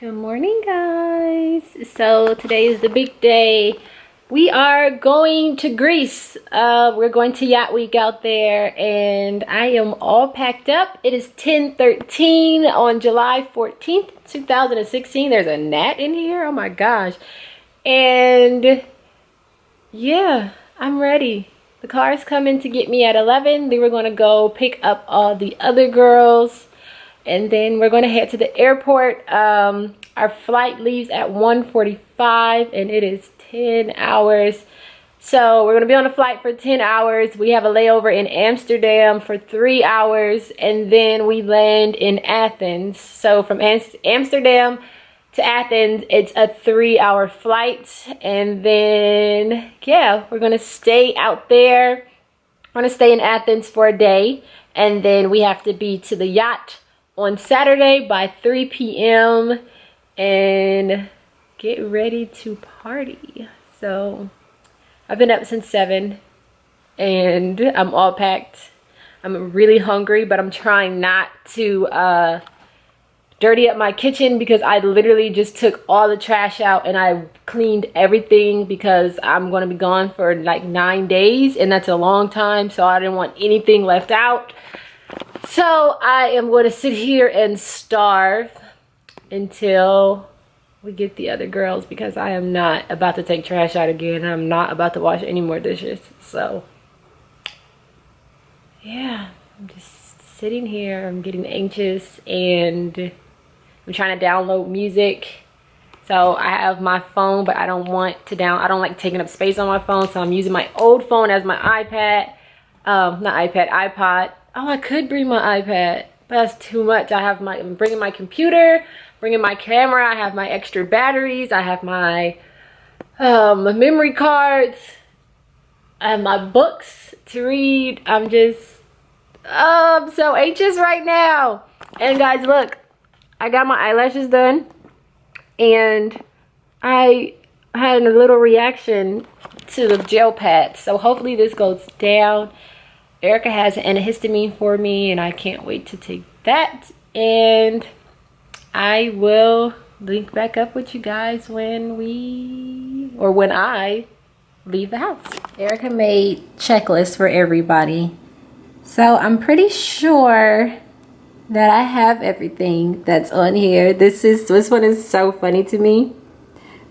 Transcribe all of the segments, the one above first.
Good morning, guys. So today is the big day. We are going to Greece. We're going to Yacht Week out there, and I am all packed up. It is 10:13 on July 14th, 2016. There's a gnat in here. Oh my gosh. And yeah, I'm ready. The car's coming to get me at 11. Then we're going to go pick up all the other girls, and then we're going to head to the airport. Our flight leaves at 1:45, and it is 10 hours. So we're going to be on a flight for 10 hours. We have a layover in Amsterdam for 3 hours, and then we land in Athens. So from Amsterdam to Athens, it's a 3-hour flight. And then, yeah, we're going to stay out there. We're going to stay in Athens for a day, and then we have to be to the yacht on Saturday by 3 p.m. and get ready to party. So I've been up since 7 and I'm all packed. I'm really hungry, but I'm trying not to dirty up my kitchen because I literally just took all the trash out and I cleaned everything because I'm going to be gone for like 9 days, and that's a long time, so I didn't want anything left out. So I am going to sit here and starve until we get the other girls, because I am not about to take trash out again. I'm not about to wash any more dishes. So yeah, I'm just sitting here. I'm getting anxious and I'm trying to download music. So I have my phone, but I don't want to I don't like taking up space on my phone, so I'm using my old phone as my iPad. iPod. Oh, I could bring my iPad, but that's too much. I'm bringing my computer, bringing my camera. I have my extra batteries. I have my memory cards. I have my books to read. I'm so anxious right now. And guys, look, I got my eyelashes done, and I had a little reaction to the gel pad. So hopefully this goes down. Erica has an antihistamine for me, and I can't wait to take that. And I will link back up with you guys when I leave the house. Erica made checklists for everybody, so I'm pretty sure that I have everything that's on here. This one is so funny to me.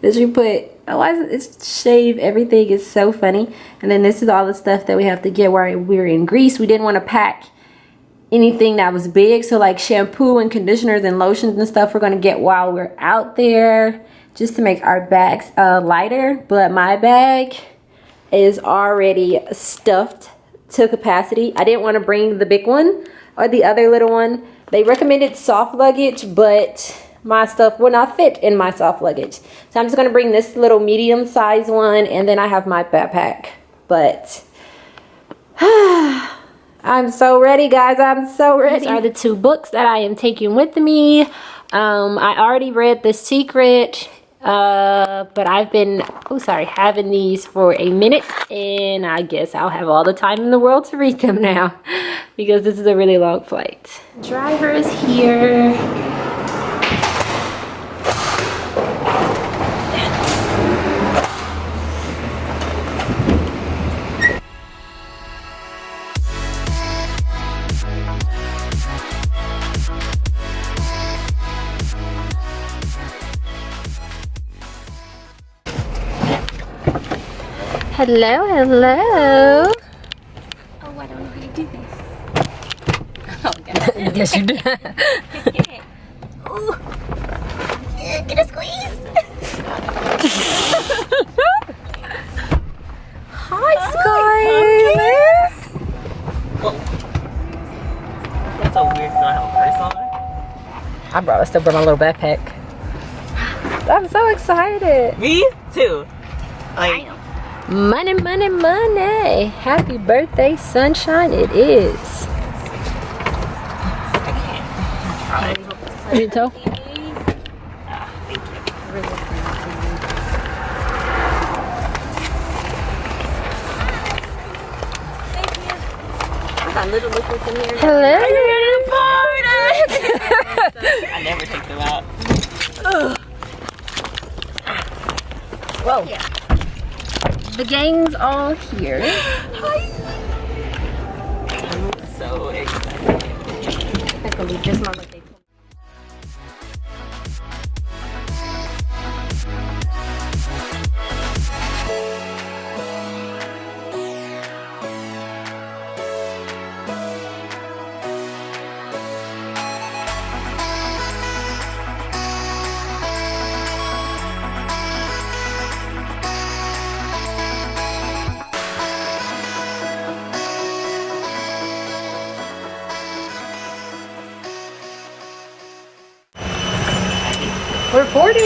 That you put, it's shave everything is so funny. And then this is all the stuff that we have to get while we're in Greece. We didn't want to pack anything that was big, so like shampoo and conditioners and lotions and stuff we're going to get while we're out there, just to make our bags lighter. But my bag is already stuffed to capacity. I didn't want to bring the big one or the other little one. They recommended soft luggage, but my stuff will not fit in my soft luggage, so I'm just going to bring this little medium size one, and then I have my backpack. But I'm so ready, guys. I'm so ready. These are the 2 books that I am taking with me. I already read The Secret, but I've been having these for a minute, and I guess I'll have all the time in the world to read them now because this is a really long flight. Driver is here. Hello, hello. Oh, I don't know how to do this. Oh, God. Yes, you do. Ooh. Yeah, get a squeeze. Hi, Skylar. That's so weird. Do I have a purse on? I still brought my little backpack. I'm so excited. Me too. I know. Money, money, money. Happy birthday, sunshine. It is. You too? I got little liquids in here. Hello. I never take them out. Whoa. The gang's all here. I'm so excited. I can leave this mama thing. Reporting.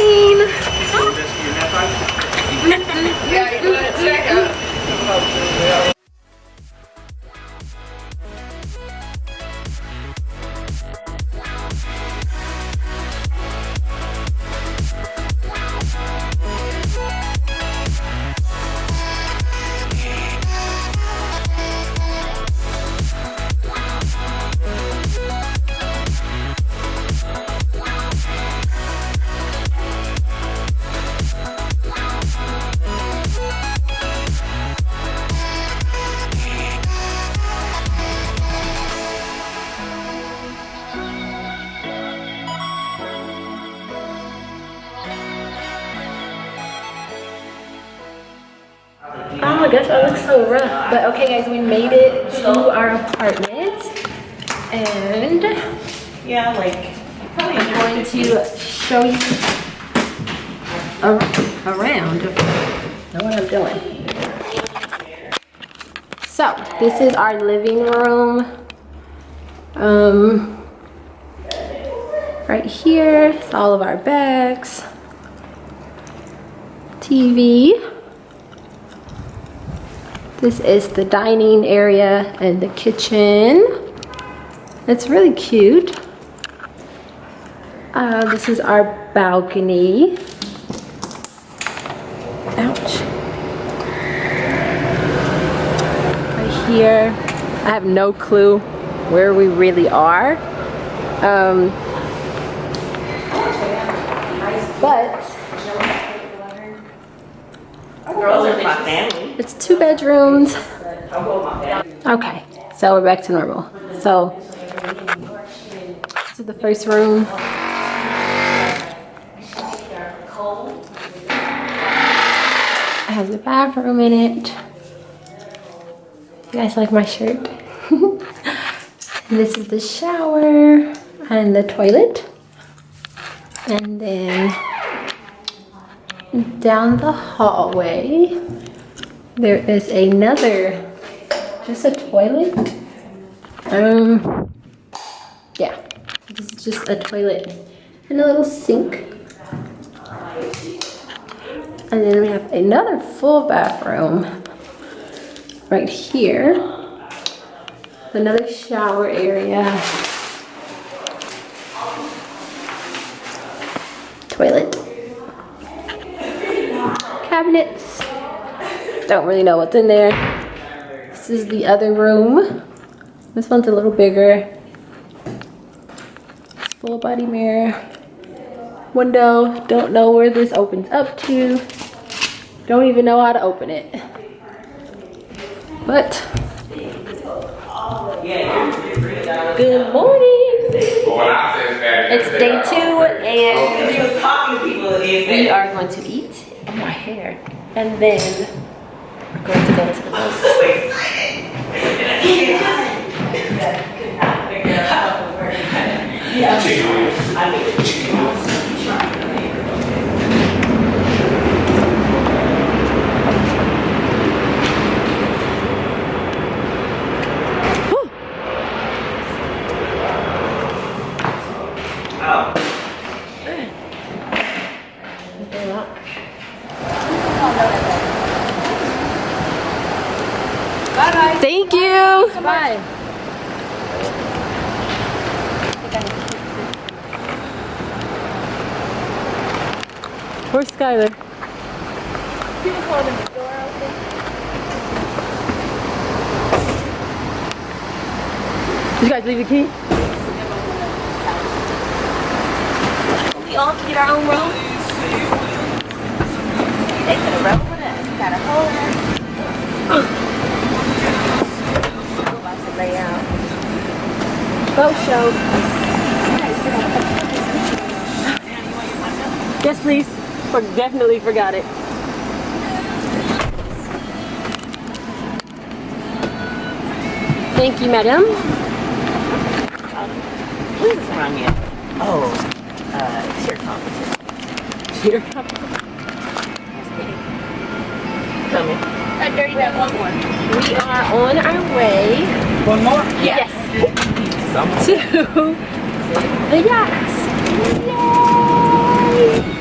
Oh my gosh, that looks so rough. But okay guys, we made it to our apartment. And Yeah, like, I'm going to show you around. Know what I'm doing. So this is our living room. Right here, it's all of our bags. TV. This is the dining area and the kitchen. It's really cute. This is our balcony. Ouch. Right here, I have no clue where we really are. But girls are my family. it's 2 bedrooms. Okay, so we're back to normal. So this is the first room. It has a bathroom in it. You guys like my shirt? This is the shower and the toilet. And then down the hallway, there is another, just a toilet. Yeah, this is just a toilet and a little sink. And then we have another full bathroom right here. Another shower area. Toilet. Cabinets. Don't really know what's in there. This is the other room. This one's a little bigger. Full body mirror. Window. Don't know where this opens up to. Don't even know how to open it. But good morning. It's day 2 and we are going to eat. Oh, my hair. And then we're going to go to the boat. Bye. Thank you. Bye. Where's Skylar? She was holding the door open. Did you guys leave the key? we all get our own room? They could have rolled with us. Got a whole we're about to lay out. Boat show. Yes, please. Definitely forgot it. Thank you, madam. What is this around me? Oh, cheer competition. Cheer. Coming. That dirty that one more. We are on our way. One more? Yes. Some. To the yachts. Yay!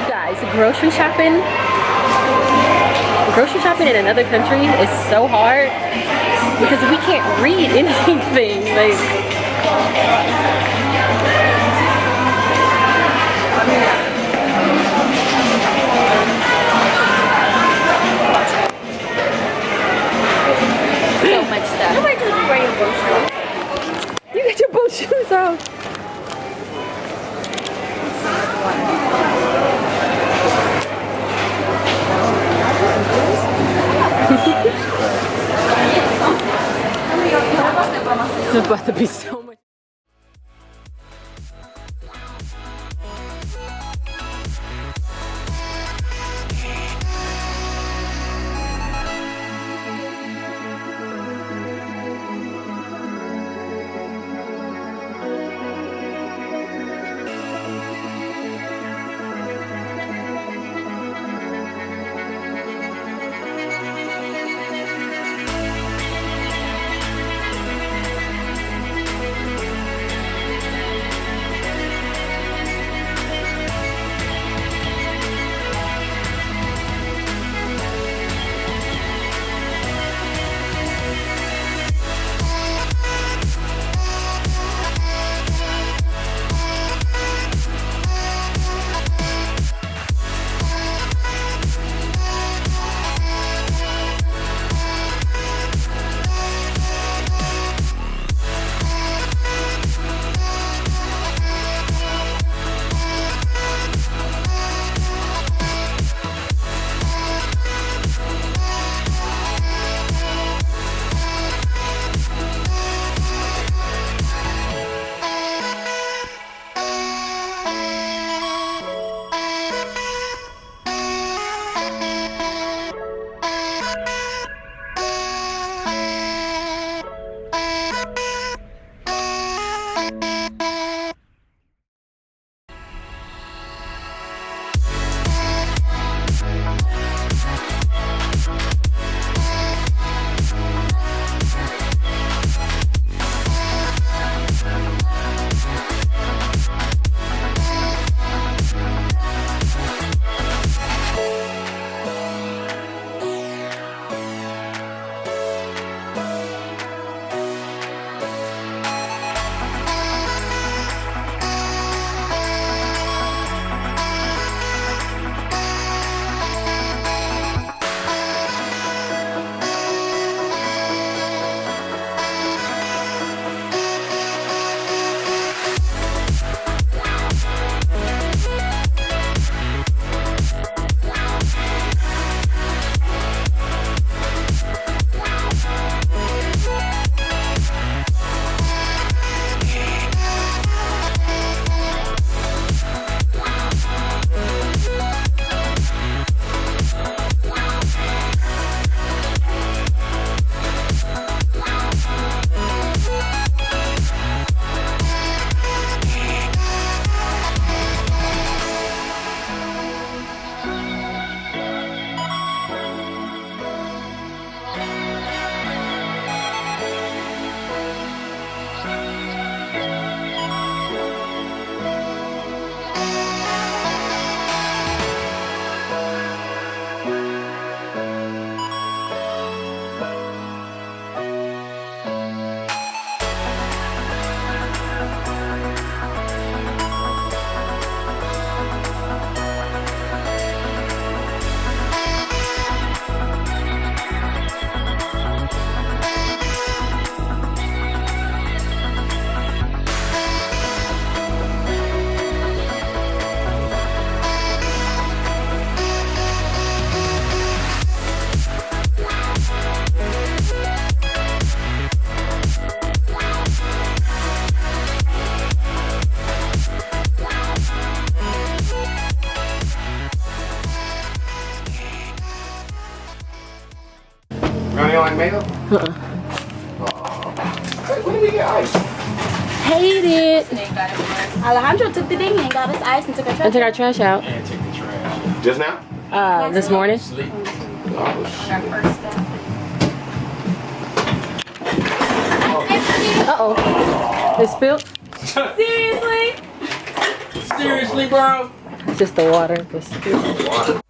Guys, grocery shopping in another country is so hard because we can't read anything. Like, So much stuff. Nobody just be wearing boat shoes. you got your boat shoes on. This is about to be so much. you like mayo? Hey, when did we get ice? Hate it. Alejandro took the ding and got us ice and took our trash. And took our trash out. And take the trash. Just now? This morning. Sleep. Uh-oh. It spilled? Seriously? Seriously, bro? It's just the water. It spilled. Water.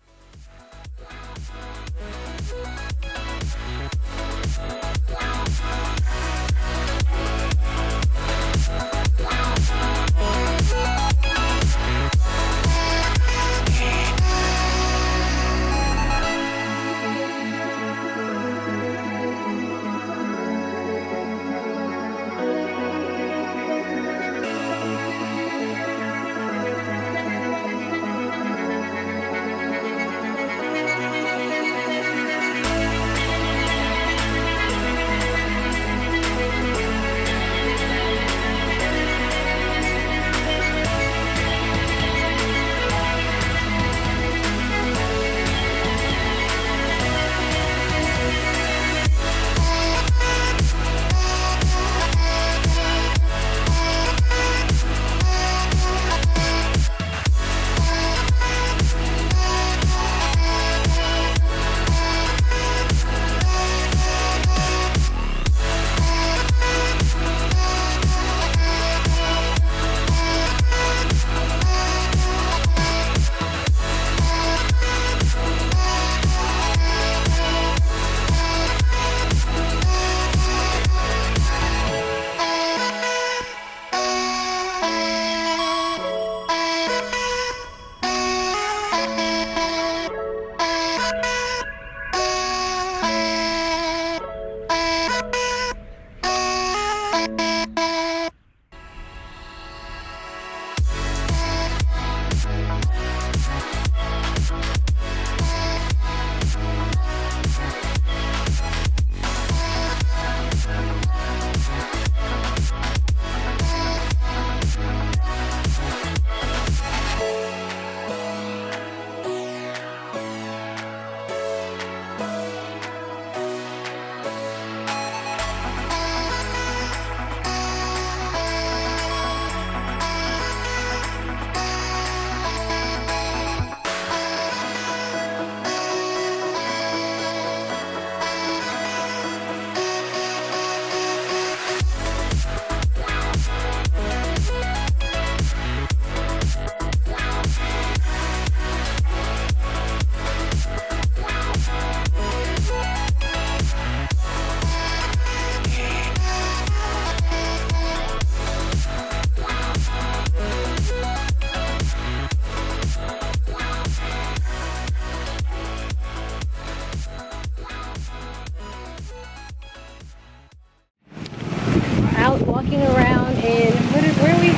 Out walking around in where are we?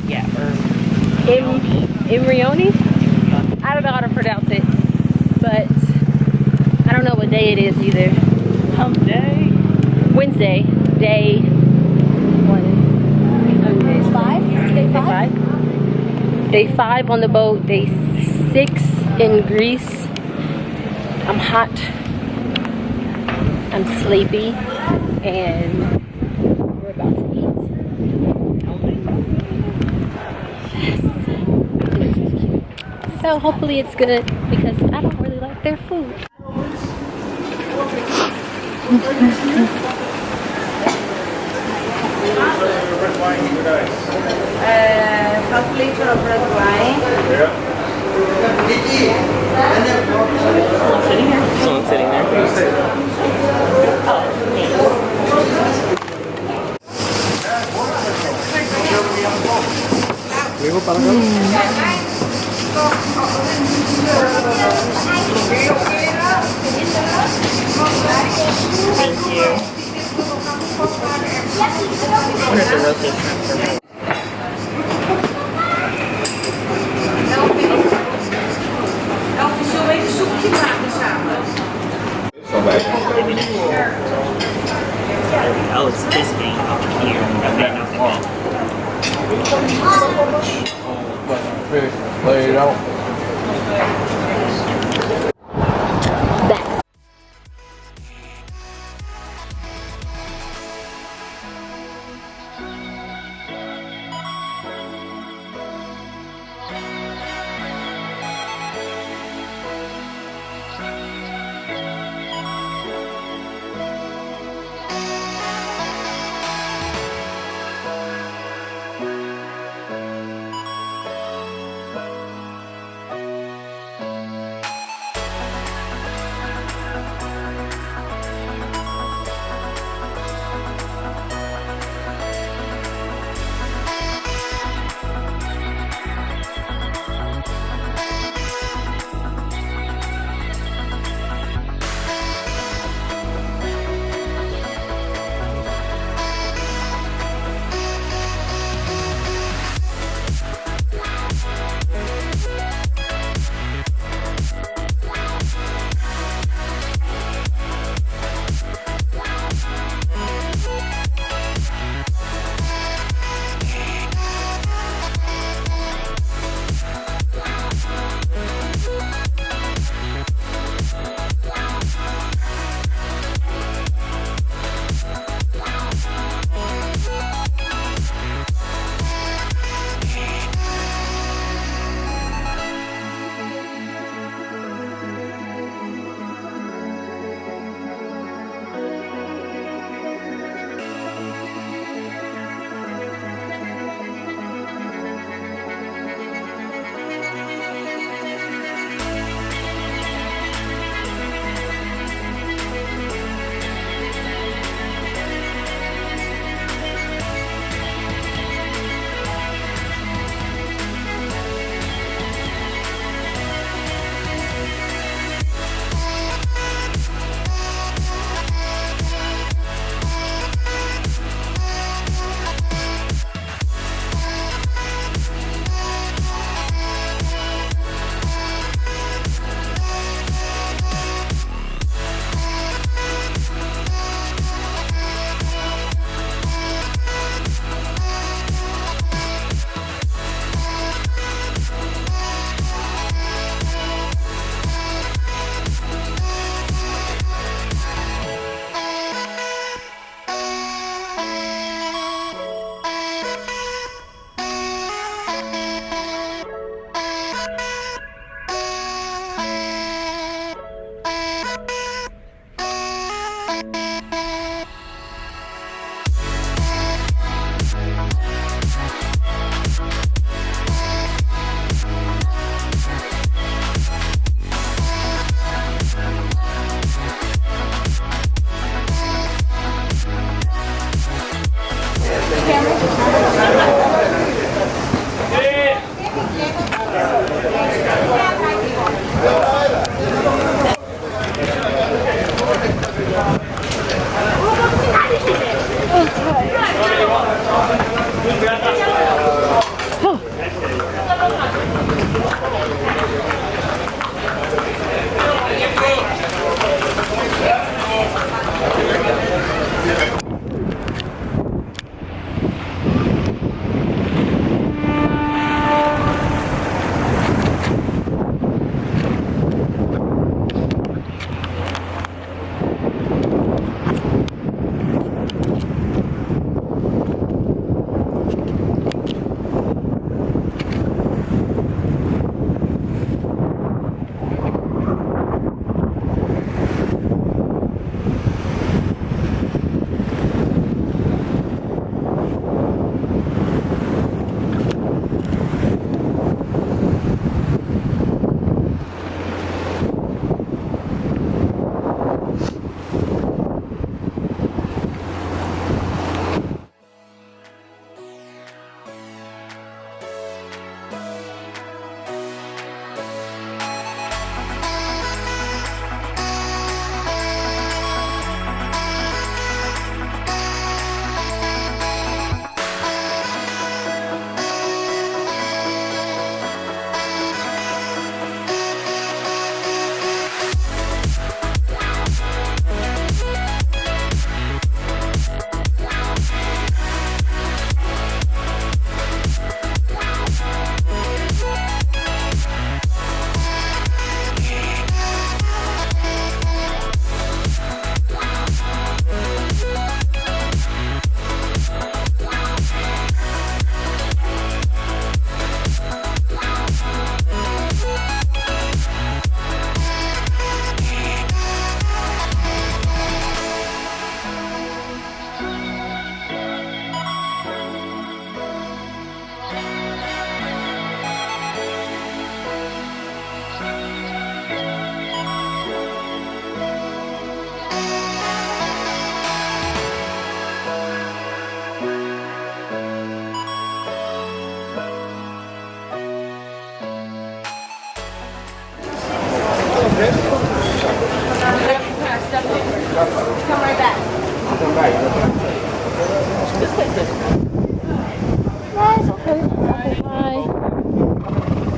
Yeah, In Rioni? I don't know how to pronounce it, but I don't know what day it is either. Hump day. Wednesday, day Day 5? Day 5? Day 5 on the boat, day 6 in Greece. I'm hot, I'm sleepy, and we're about to eat. Yes. So hopefully it's good because I don't really like their food. Half liter of red wine. Sitting here? Someone sitting there. Thank you. Where's the roasted shrimp? Oh, it's this thing up here. That may not be bad. Lay it out.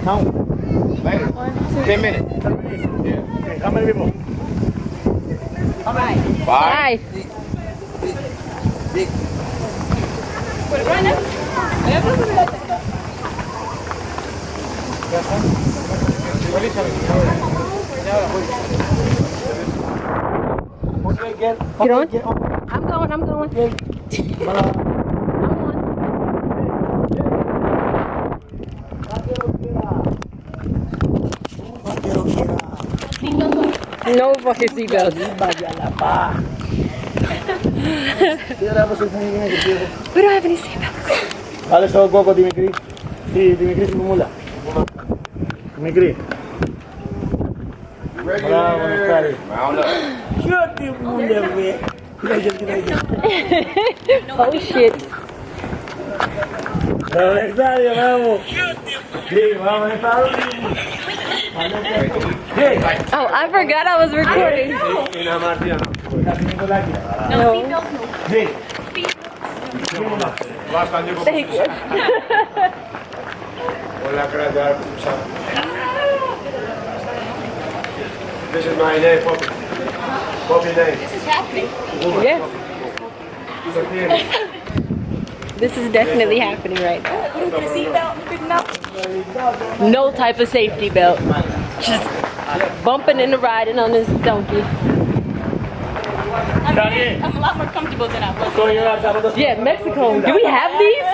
Count. Later. 10 minutes. Yeah. Okay, how many people? Five. Five. Get on. I'm going. I'm on. No fucking seatbelts. We don't have any seatbelts. Alis tawag ko Dimitri. Si Dimitri si Bumula. Dimitri. Ready? Round up. Oh shit. Oh, I forgot I was recording. No. Thank you. This is my name, Poppy. Poppy name. This is happening. Yeah. This is definitely happening right now. Put a seatbelt, big enough. No type of safety belt. Just bumping and riding on this donkey. I'm a lot more comfortable than I was. Yeah, Mexico. Do we have these?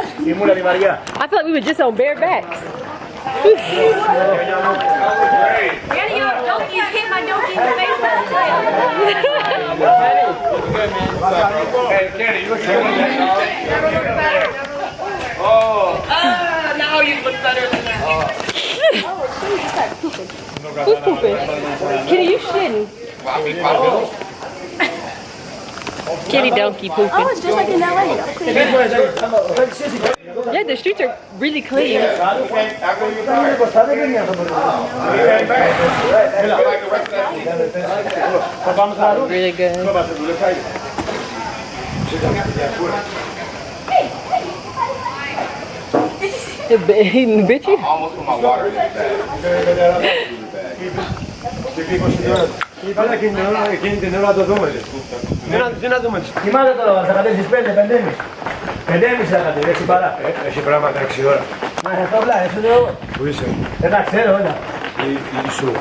I thought we were just on bare backs. Danny, your donkeys hit my donkey in the face with the tail. Hey, Kenny, you look good. Oh. Now you look better than that. Who's pooping? Kitty, you shitting. Kitty donkey pooping. Oh, it's just like in LA. Yeah, the streets are really clean. Really good. Bitchy? Almost put my water in the bag. Έχει πράγματα 6 ώρα. Μα αυτό απλά, έτσι λέω. Πού είσαι? Δεν τα ξέρω όλα. Η σου.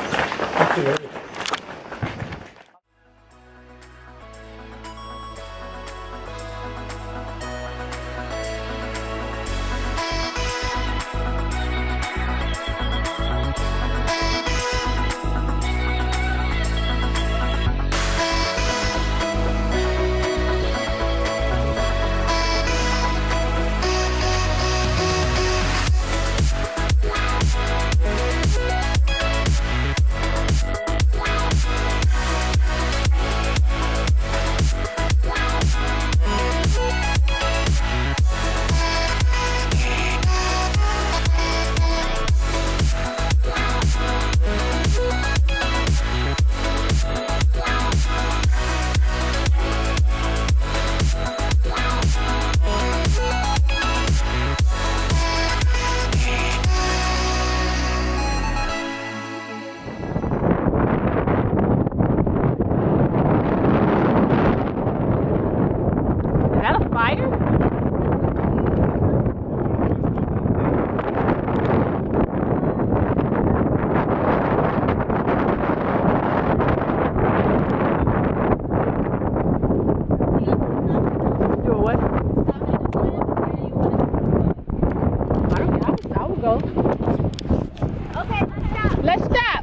Let's stop.